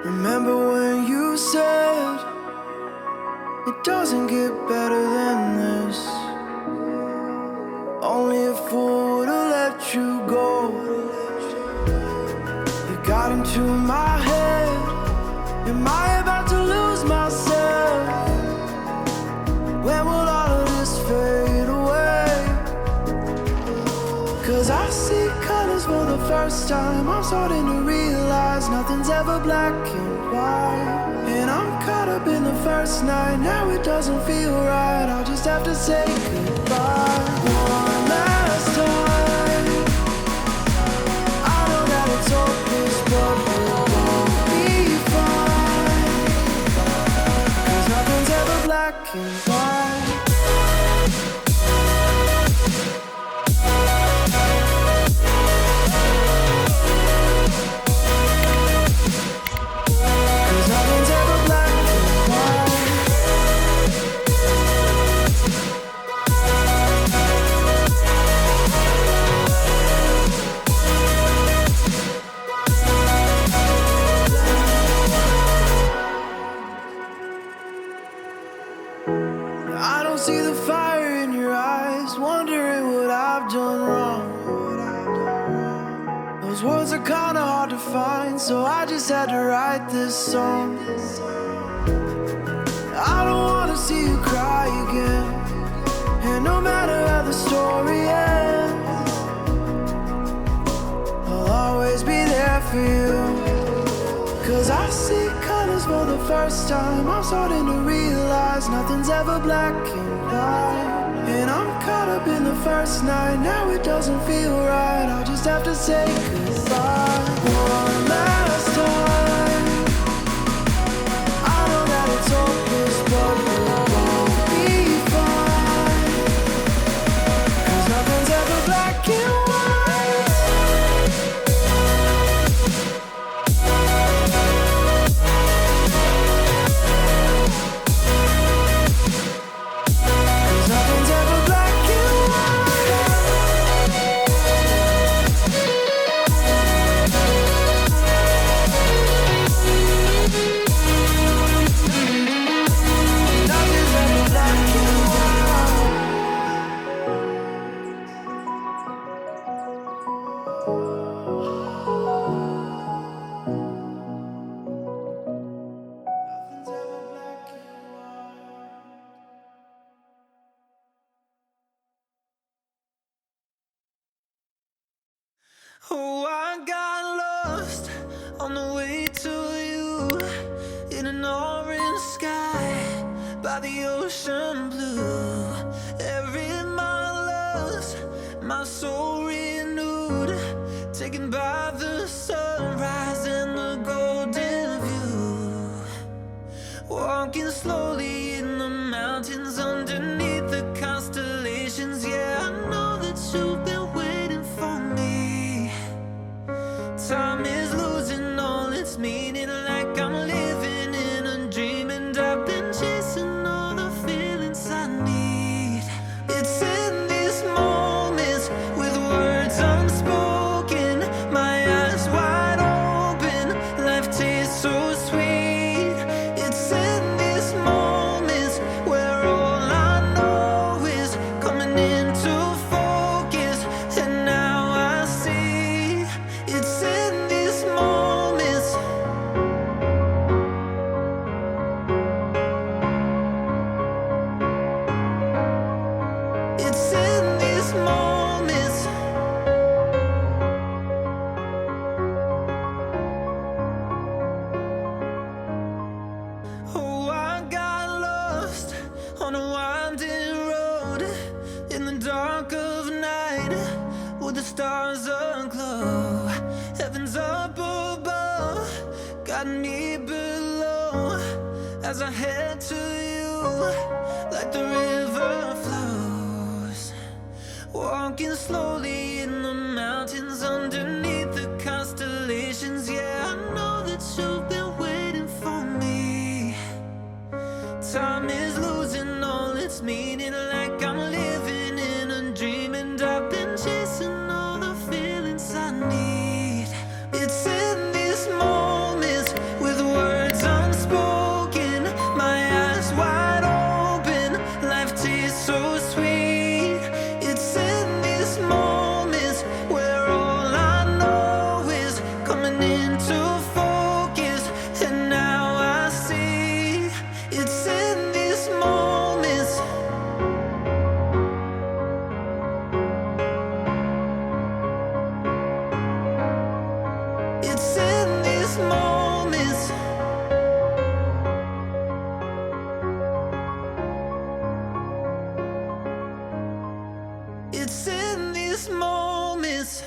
Remember when you said it doesn't get better than this? Only a fool would've let you go. You got into my head. Am I about to lose myself? When will all of this fade away? 'Cause I see colors for the first time. I'm starting to realize nothing's ever black and white. And I'm caught up in the first night. Now it doesn't feel right. I'll just have to say goodbye one last time. I know that it's hopeless, but we'll all be fine. 'Cause nothing's ever black and white. I don't see the fire in your eyes, wondering what I've done wrong. Those words are kinda hard to find, so I just had to write this song. I don't wanna see you cry again, and no matter how the story ends, I'll always be there for you. 'Cause I see colors for the first time. I'm starting to realize nothing's ever black and white. And I'm caught up in the first night. Now it doesn't feel right. I'll just have to say goodbye one last time. I know that it's hopeless, but we'll all be fine. 'Cause nothing's ever black and white. Oh, I got lost on the way to you in an orange sky by the ocean blue. Every mile lost, my soul renewed, taken by the sunrise and the golden view. Walking slowly in the mountains underneath the constellations. Yeah, I know that you've been waiting for me. Time is losing all its meaning, like I'm living in a dream, and I've been chasing all the feelings I need. It's in these moments with words unspoken, my eyes wide open, life tastes so sweet. It's in these moments where all I know is coming into focus, and now I see. It's in these moments. It's in these moments. Oh, I got lost on a winding road in the dark of night, with the stars aglow. Heaven's up above, got me below, as I head to you like the river flows. Walking slowly in the mountains underneath the constellations. Yeah, I know that you've been waiting for me. Time is losing all its meaning, like I'm living in a dream, and I've been chasing all the feelings I need. It's in these moments with words It's in these moments